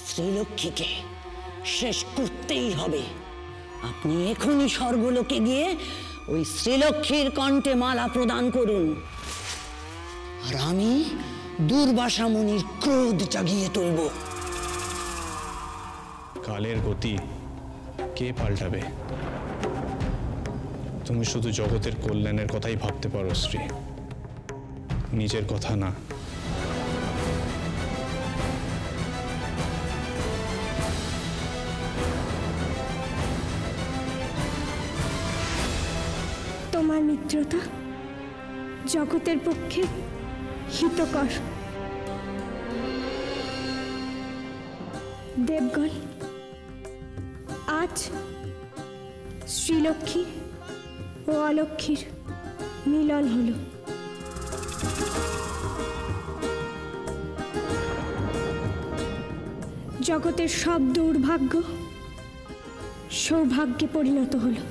শ্রীলক্ষ্মীকে শেষ করতেই হবে। আপনি এখনই স্বর্গলোকে গিয়ে ওই শ্রীলক্ষ্মীর কণ্ঠে মালা প্রদান করুন, আর আমি দুর্বাসা মুনির ক্রোধ জাগিয়ে তুলব। কালের গতি কে পাল্টাবে? তুমি শুধু জগতের কল্যাণের কথাই ভাবতে পারো শ্রী, নিজের কথা না। তোমার মিত্রতা জগতের পক্ষে হিতকর। দেবগণ, আজ শ্রীলক্ষ্মী ও অলক্ষ্মীর মিলন হল। জগতের সব দুর্ভাগ্য সৌভাগ্যে পরিণত হলো।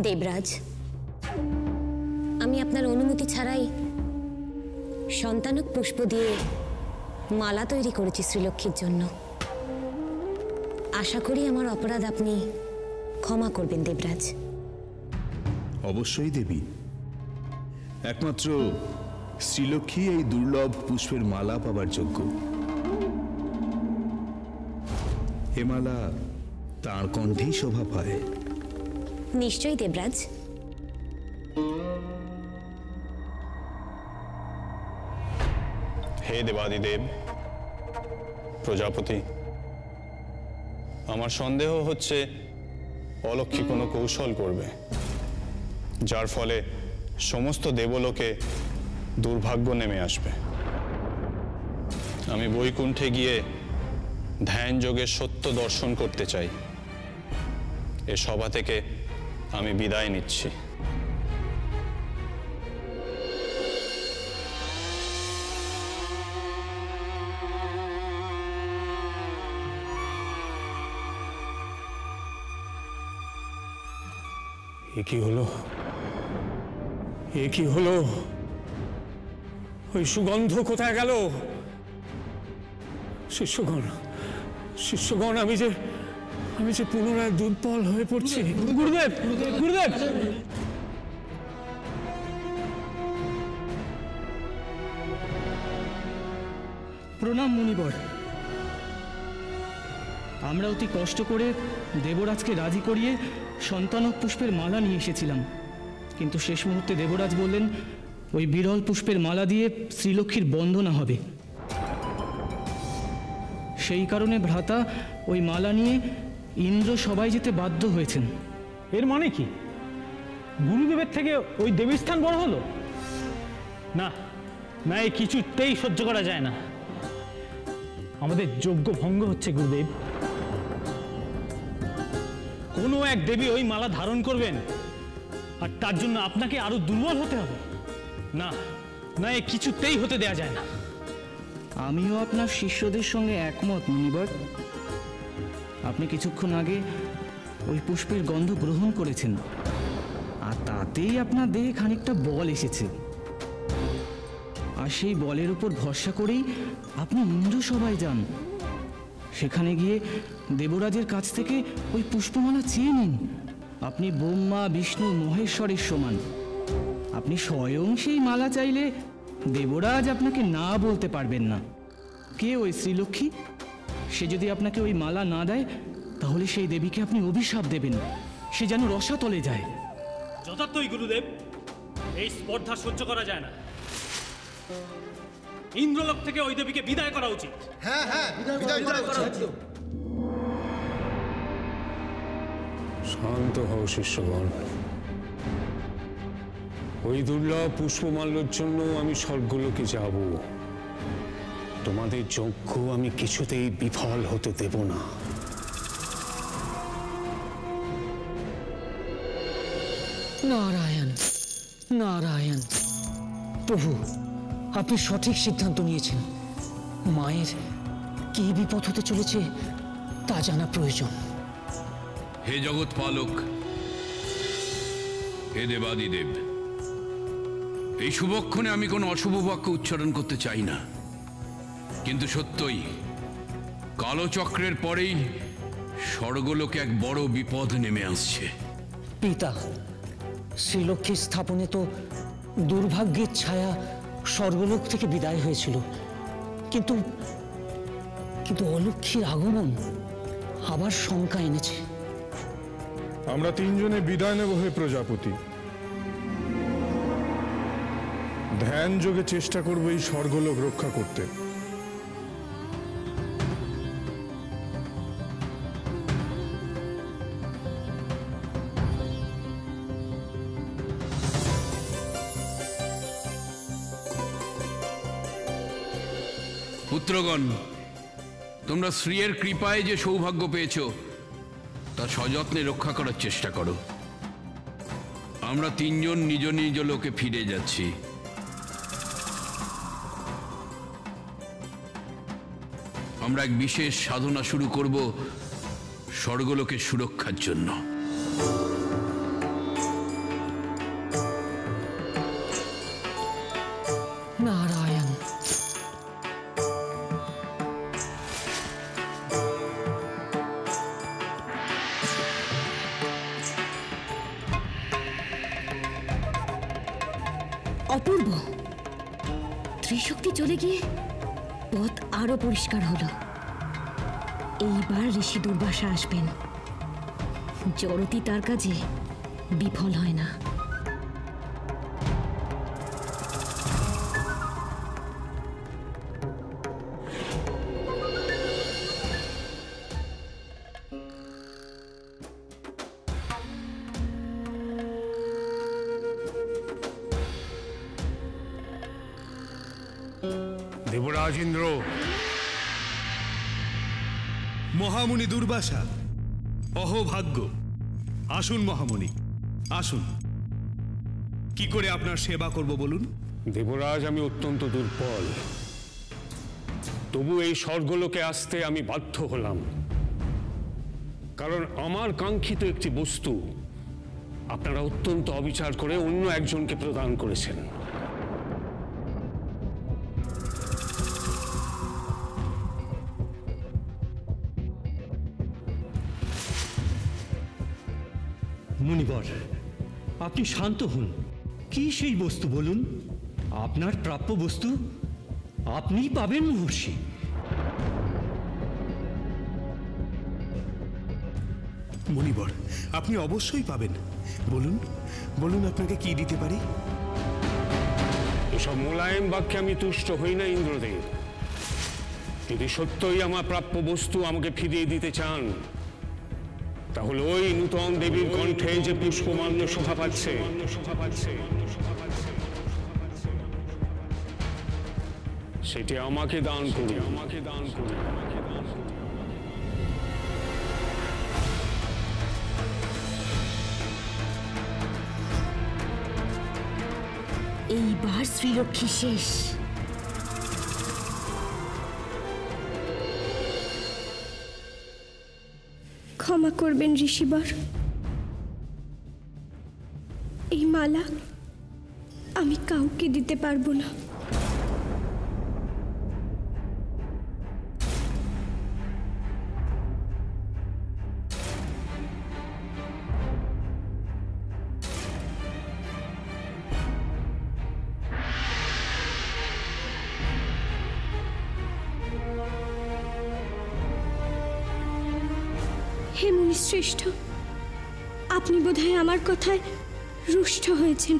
দেবরাজ, আমি আপনার অনুমতি ছাড়াই সন্তানক পুষ্প দিয়ে মালা তৈরি করেছি শ্রীলক্ষ্মীর জন্য। আশা করি আমার অপরাধ আপনি ক্ষমা করবেন দেবরাজ। অবশ্যই দেবী, একমাত্র শ্রীলক্ষ্মী এই দুর্লভ পুষ্পের মালা পাবার যোগ্য। এ মালা তাঁর কণ্ঠেই শোভা পায়। নিশ্চয়ই দেবরাজ। হে দেবাদিদেব, প্রজাপতি, আমার সন্দেহ হচ্ছে অলক্ষ্মী কোনো কৌশল করবে, যার ফলে সমস্ত দেবলোকে দুর্ভাগ্য নেমে আসবে। আমি বৈকুণ্ঠে গিয়ে ধ্যান যোগের সত্য দর্শন করতে চাই। এ সভা থেকে আমি বিদায় নিচ্ছি। এ কি হলো? এ কি হলো? ওই সুগন্ধ কোথায় গেল? শিষ্যগণ, শিষ্যগণ, আমি যে পুনরায় দুর্বল হয়ে পড়ছি। গুরুদেব, গুরুদেব, প্রণাম মুনিবর। আমরা অতি কষ্ট করে দেবরাজকে রাজি করিয়ে সন্তানক পুষ্পের মালা নিয়ে এসেছিলাম, কিন্তু শেষ মুহূর্তে দেবরাজ বললেন ওই বিরল পুষ্পের মালা দিয়ে শ্রীলক্ষ্মীর বন্দনা হবে। সেই কারণে ভ্রাতা ওই মালা নিয়ে ইন্দ্র সবাই যেতে বাধ্য হয়েছেন। এর মানে কি? গুরুদেবের থেকে ওই দেবীর স্থান বড় হলো? না না, এই কিছুতেই সহ্য করা যায় না। আমাদের যজ্ঞ ভঙ্গ হচ্ছে গুরুদেব। কোনো এক দেবী ওই মালা ধারণ করবেন, আর তার জন্য আপনাকে আরো দুর্বল হতে হবে। না না, এ কিছুতেই হতে দেয়া যায় না। আমিও আপনার শিষ্যদের সঙ্গে একমত মুনিবর। আপনি কিছুক্ষণ আগে ওই পুষ্পের গন্ধ গ্রহণ করেছেন, আর তাতেই আপনার দেহে খানিকটা বল এসেছে। আর সেই বলের উপর ভরসা করেই আপনি ইন্দ্র সভায় যান। সেখানে গিয়ে দেবরাজের কাছ থেকে ওই পুষ্পমালা চেয়ে নিন। আপনি ব্রহ্মা বিষ্ণু মহেশ্বরের সমান। আপনি স্বয়ং সেই মালা চাইলে দেবরাজ আপনাকে না বলতে পারবেন না। কে ওই শ্রীলক্ষ্মী? সে যদি আপনাকে ওই মালা না দেয়, তাহলে সেই দেবীকে আপনি অভিশাপ দেবেন, সে যেন রসাতলে যায়। যথার্থই গুরুদেব, এই স্পর্ধা সহ্য করা যায় না। ইন্দ্রলোক থেকে ওই দেবীকে বিদায় করা উচিত। হ্যাঁ হ্যাঁ, বিদায় করা উচিত। শান্ত হও শিষ্যগণ। ওই দুর্লভ পুষ্পমাল্যর জন্য আমি স্বর্গলোকে যাব। তোমাদের যজ্ঞ আমি কিছুতেই বিফল হতে দেব না। নারায়ণ নারায়ণ। প্রভু, আপনি সঠিক সিদ্ধান্ত নিয়েছেন। মায়ের কি বিপদ হতে চলেছে তা জানা প্রয়োজন। হে জগৎ পালক, হে দেবাদিদেব, এই শুভক্ষণে আমি কোনো অশুভ বাক্য উচ্চারণ করতে চাই না, কিন্তু সত্যই কালচক্রের পরেই স্বর্গলোকে এক বড় বিপদ নেমে আসছে। পিতা, শ্রীলক্ষ্মীর স্থাপনে তো দুর্ভাগ্যের ছায়া স্বর্গলোক থেকে বিদায় হয়েছিল, কিন্তু কিন্তু অলক্ষ্মীর আগমন আবার শঙ্কা এনেছে। আমরা তিনজনে বিদায় নেব হে প্রজাপতি। ধ্যান যোগে চেষ্টা করব এই স্বর্গলোক রক্ষা করতে। পুত্রগণ, তোমরা শ্রীয়ের কৃপায় যে সৌভাগ্য পেয়েছ তা সযত্নে রক্ষা করার চেষ্টা করো। আমরা তিনজন নিজ নিজ লোকে ফিরে যাচ্ছি। আমরা এক বিশেষ সাধনা শুরু করব স্বর্গলোকের সুরক্ষার জন্য। নারায়ণ। অপূর্ব, ত্রিশক্তি চলে গিয়ে পথ আরো পরিষ্কার হলো। এইবার ঋষি দুর্বাসা আসবেন। জড়তি তার কাজে বিফল হয় না। দেবরাজ ইন্দ্র, মহামুনি দুর্বাসা, অহোভাগ্য। আসুন মহামুনি, আসুন। কি করে আপনার সেবা করব বলুন? দেবরাজ, আমি অত্যন্ত দুর্বল, তবু এই স্বর্গলোকে আসতে আমি বাধ্য হলাম, কারণ আমার কাঙ্ক্ষিত একটি বস্তু আপনারা অত্যন্ত অবিচার করে অন্য একজনকে প্রদান করেছেন। মুনিবর, আপনি শান্ত হন। কি সেই বস্তু বলুন? আপনার প্রাপ্য বস্তু আপনিই পাবেন মহর্ষি। মুনিবর, আপনি অবশ্যই পাবেন। বলুন বলুন, আপনাকে কি দিতে পারি? এসব মোলায়েম বাক্যে আমি তুষ্ট হই না ইন্দ্রদেব। যদি সত্যই আমার প্রাপ্য বস্তু আমাকে ফিরিয়ে দিতে চান, তাহলে ওই নূতন দেবীর কণ্ঠে যে পুষ্পমাল্য শোভা পাচ্ছে সেটি আমাকে দান করুন। এইবার শ্রীলক্ষ্মী শেষ। ক্ষমা করবেন ঋষিবর, এই মালা আমি কাউকে দিতে পারবো না। হে মুনিশ্রেষ্ঠ, আপনি বোধহয় আমার কথায় রুষ্ট হয়েছেন,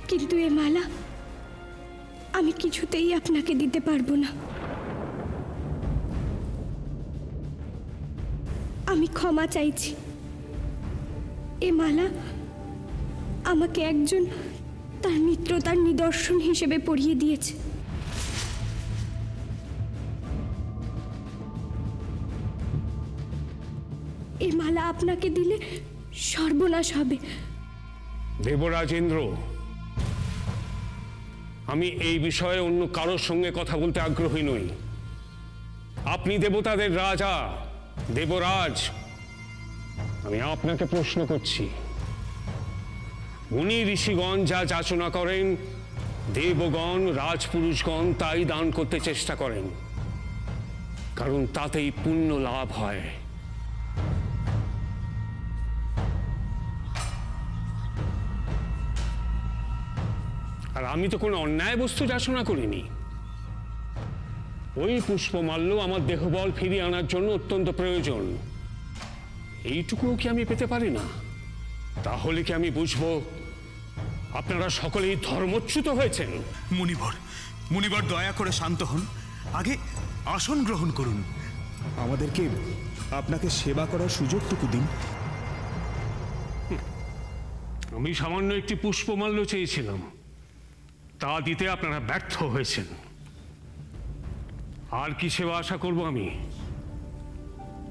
কিন্তু এ মালা আমি কিছুতেই আপনাকে দিতে পারবো না। আমি ক্ষমা চাইছি। এ মালা আমাকে একজন তার মিত্রতার নিদর্শন হিসেবে পরিয়ে দিয়েছে। এ মালা আপনাকে দিলে সর্বনাশ হবে। দেবরাজেন্দ্র, আমি এই বিষয়ে অন্য কারোর সঙ্গে কথা বলতে আগ্রহী নই। আপনি দেবতাদের রাজা, দেবরাজ। আমি আপনাকে প্রশ্ন করছি, মুনি ঋষিগণ যা যাচনা করেন, দেবগণ রাজপুরুষগণ তাই দান করতে চেষ্টা করেন, কারণ তাতেই পুণ্য লাভ হয়। আর আমি তো কোনো অন্যায় বস্তু যাচনা করিনি। ওই পুষ্পমাল্য আমার দেহবল ফিরিয়ে আনার জন্য অত্যন্ত প্রয়োজন। এইটুকুও কি আমি পেতে পারি না? তাহলে কি আমি বুঝবো আপনারা সকলেই ধর্মচ্যুত হয়েছেন? মুনিবর দয়া করে শান্ত হন। আগে আসন গ্রহণ করুন। আমাদেরকে আপনাকে সেবা করার সুযোগটুকু দিন। আমি সামান্য একটি পুষ্পমাল্য চেয়েছিলাম, তা দিতে আপনারা ব্যর্থ হয়েছেন। আর কি সেবা আশা করব আমি?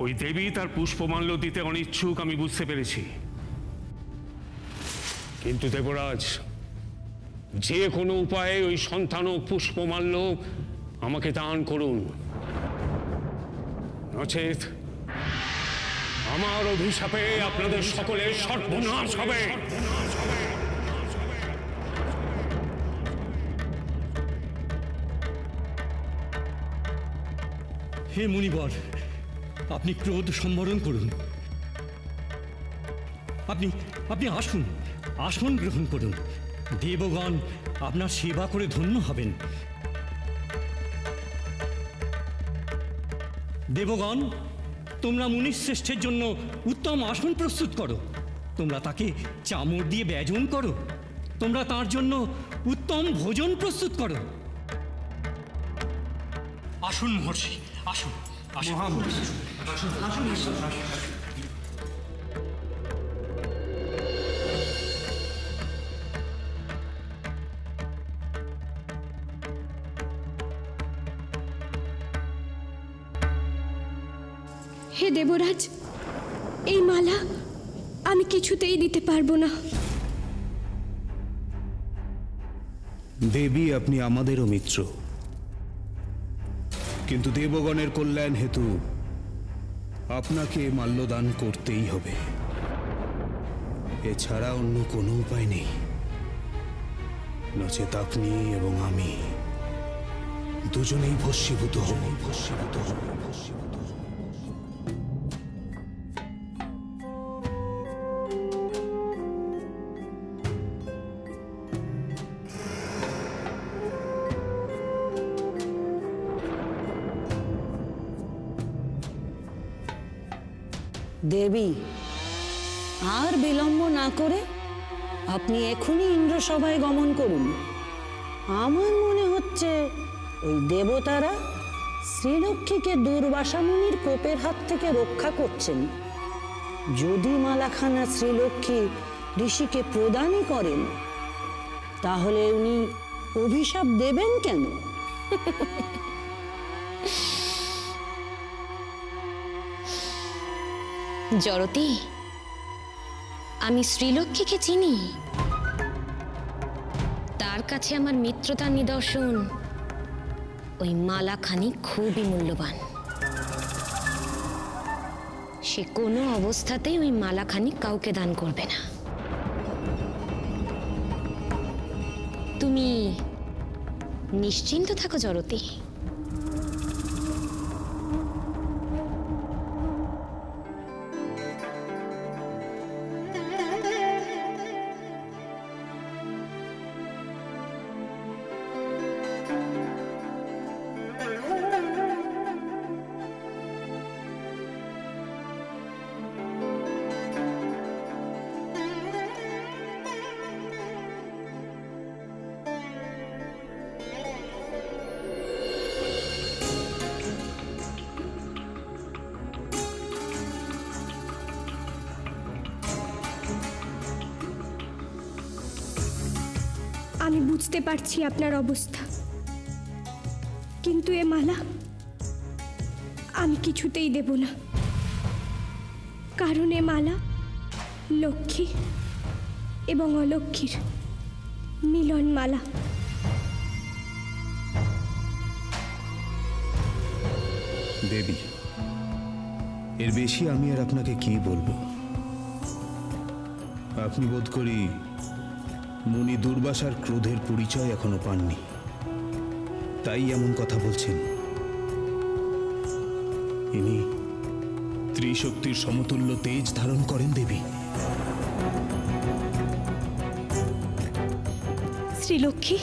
ওই দেবী তার পুষ্পমাল্য দিতে অনিচ্ছুক, আমি বুঝতে পেরেছি। কিন্তু দেবরাজ, যে কোনো উপায়ে ওই সন্তানক পুষ্পমাল্য আমাকে দান করুন, নচেত আমার অভিশাপে আপনাদের সকলের সর্বনাশ হবে। হে মুনিবর, আপনি ক্রোধ সম্বরণ করুন। আপনি আসুন, আসন গ্রহণ করুন। দেবগণ আপনার সেবা করে ধন্য হবেন। দেবগণ, তোমরা মুনিশ্রেষ্ঠের জন্য উত্তম আসন প্রস্তুত করো। তোমরা তাকে চামড় দিয়ে ব্যজন করো। তোমরা তার জন্য উত্তম ভোজন প্রস্তুত করো। আসুন মহর্ষি, আসুন। হে দেবরাজ, এই মালা আমি কিছুতেই দিতে পারবো না। দেবী, আপনি আমাদেরও মিত্র, কিন্তু দেবগণের কল্যাণ হেতু আপনাকে মাল্যদান করতেই হবে। এছাড়া অন্য কোনো উপায় নেই। নচেত আপনি এবং আমি দুজনেই ভস্মীভূত হব। দেবী, আর বিলম্ব না করে আপনি এখনই ইন্দ্রসভায় গমন করুন। আমার মনে হচ্ছে ওই দেবতারা শ্রীলক্ষ্মীকে দুর্বাসা মুনির কোপের হাত থেকে রক্ষা করছেন। যদি মালাখানা শ্রীলক্ষ্মী ঋষিকে প্রদানই করেন, তাহলে উনি অভিশাপ দেবেন কেন? জড়তি, আমি শ্রীলক্ষ্মীকে চিনি। তার কাছে আমার মিত্রতার নিদর্শন ওই মালাখানি খুবই মূল্যবান। সে কোনো অবস্থাতেই ওই মালাখানি কাউকে দান করবে না। তুমি নিশ্চিন্ত থাকো জড়তি। আমি বুঝতে পারছি আপনার অবস্থা, কিন্তু এ মালা আমি কিছুতেই দেব না। কারণ এ মালা লক্ষ্মী এবং অলক্ষীর মিলন মালা। দেবী, এর বেশি আমি আর আপনাকে কি বলবো? আপনি বোধ করি মুনি দুর্বাসার ক্রোধের পরিচয় এখনো পাননি, তাই এমন কথা বলছেন। ইনি ত্রিশক্তির সমতুল্য তেজ ধারণ করেন দেবী। শ্রীলক্ষ্মী,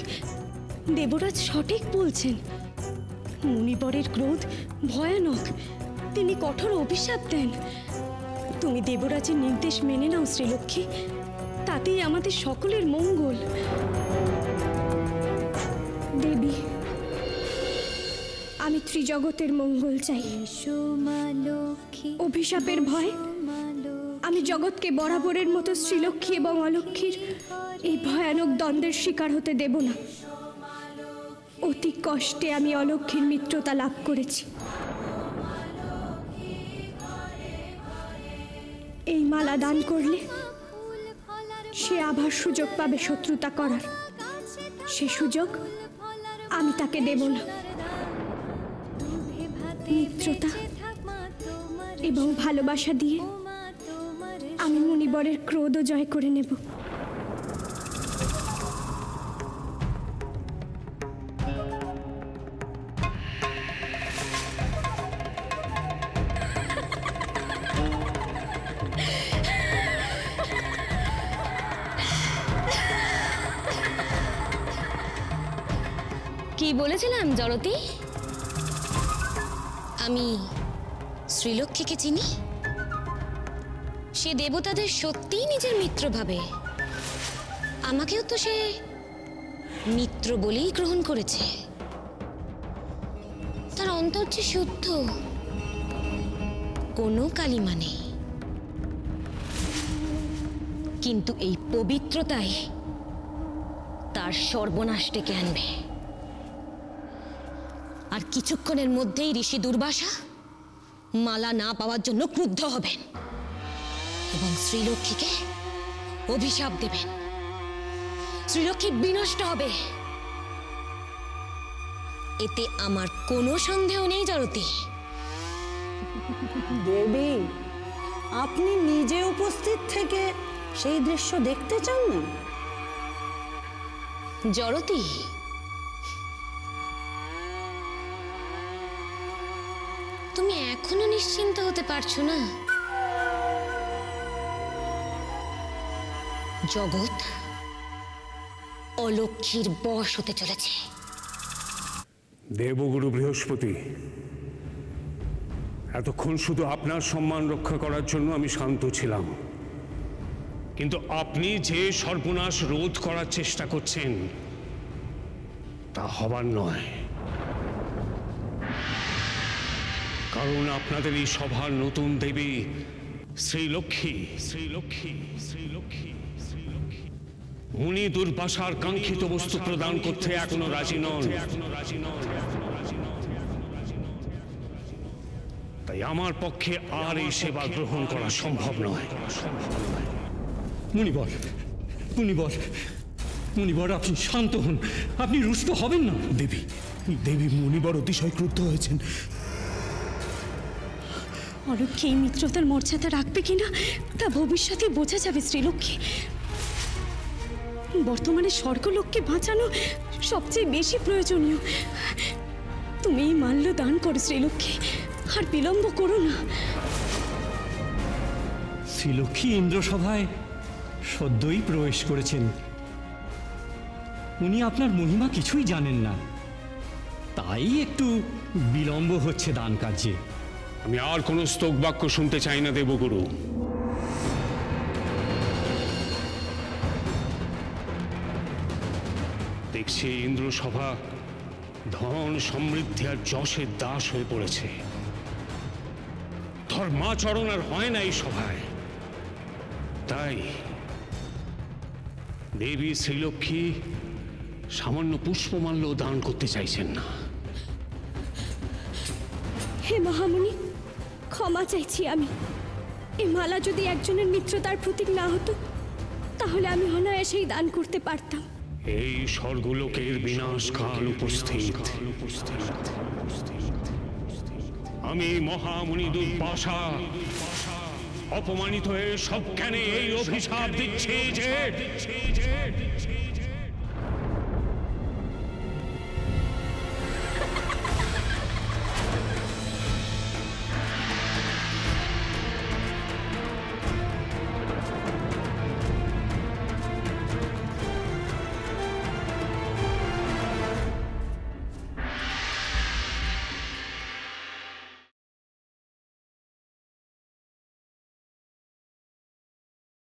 দেবরাজ সঠিক বলছেন। মুনিবরের ক্রোধ ভয়ানক, তিনি কঠোর অভিশাপ দেন। তুমি দেবরাজের নির্দেশ মেনে নাও শ্রীলক্ষ্মী, তাতেই আমাদের সকলের মঙ্গল। দেবী, আমি ত্রিজগতের মঙ্গল চাই। অভিশাপের ভয় আমি জগৎকে বরাবরের মতো শ্রীলক্ষ্মী এবং অলক্ষীর এই ভয়ানক দ্বন্দ্বের শিকার হতে দেব না। অতি কষ্টে আমি অলক্ষীর মিত্রতা লাভ করেছি। এই মালা দান করলে সে আবার সুযোগ পাবে শত্রুতা করার। সে সুযোগ আমি তাকে দেব না। মিত্রতা এবং ভালোবাসা দিয়ে আমি মুনিবরের ক্রোধও জয় করে নেব। কি বলেছিলাম জড়তি? আমি শ্রীলক্ষ্মীকে চিনি। সে দেবতাদের সত্যিই নিজের মিত্র ভাবে। আমাকেও তো সে মিত্র বলেই গ্রহণ করেছে। তার অন্তর যে শুদ্ধ, কোনো কালিমা নেই। কিন্তু এই পবিত্রতাই তার সর্বনাশ ডেকে আনবে। আর কিছুক্ষণের মধ্যেই ঋষি দুর্বাসা মালা না পাওয়ার জন্য ক্রুদ্ধ হবেন এবং শ্রীলক্ষ্মীকে অভিশাপ দেবেন। শ্রীলক্ষ্মী বিনষ্ট হবে, এতে আমার কোনো সন্দেহ নেই জড়তি। দেবী, আপনি নিজে উপস্থিত থেকে সেই দৃশ্য দেখতে চান না? জড়তি, তুমি এখনো নিশ্চিন্ত হতে পারছো না? জগৎ অলক্ষীর বশ হতে চলেছে। দেবগুরু বৃহস্পতি, এতক্ষণ শুধু আপনার সম্মান রক্ষা করার জন্য আমি শান্ত ছিলাম, কিন্তু আপনি যে সর্বনাশ রোধ করার চেষ্টা করছেন তা হবার নয়। কারণ আপনাদের এই সভার নতুন দেবী শ্রীলক্ষ্মী শ্রীলক্ষ্মী শ্রীলক্ষ্মী শ্রীলক্ষ্মী মুনি দুর্বাসার কাঙ্ক্ষিত বস্তু প্রদান করতে এখনো রাজি নন। তাই আমার পক্ষে আর এই সেবা গ্রহণ করা সম্ভব নয়। মুনিবর, মুনিবর, মুনিবর, আপনি শান্ত হন, আপনি রুষ্ট হবেন না। দেবী, দেবী মুনিবর অতিশয় ক্রুদ্ধ হয়েছেন। অলক্ষী এই মিত্রতার মর্যাদা রাখবে কিনা তা ভবিষ্যতে বোঝা যাবে শ্রীলক্ষ্মী। বর্তমানে স্বর্গলোককে বাঁচানো সবচেয়ে বেশি প্রয়োজনীয়। তুমি এই মাল্য দান করো শ্রীলক্ষ্মী, আর বিলম্ব করো না। শ্রীলক্ষ্মী ইন্দ্রসভায় সদ্যই প্রবেশ করেছেন। উনি আপনার মহিমা কিছুই জানেন না, তাই একটু বিলম্ব হচ্ছে দান কার্যে। আমি আর কোনো স্তোক বাক্য শুনতে চাই না দেবগুরু। দেখছি ইন্দ্রসভা ধন সমৃদ্ধি আর যশের দাস হয়ে পড়েছে। ধর্মাচরণ আর হয় না এই সভায়। তাই দেবী শ্রীলক্ষ্মী সামান্য পুষ্পমাল্য দান করতে চাইছেন না। হে মহামুনি, ক্ষমা চাইছি আমি। এ মালা যদি একজনের মিত্রতার প্রতীক না হতো তাহলে আমি অনায়াসেই দান করতে পারতাম। এই স্বর্গলোকের বিনাশকাল উপস্থিত। আমি মহামুনি দুর্বাসা অপমানিত হয়ে সজ্ঞানে এই অভিশাপ দিচ্ছি যে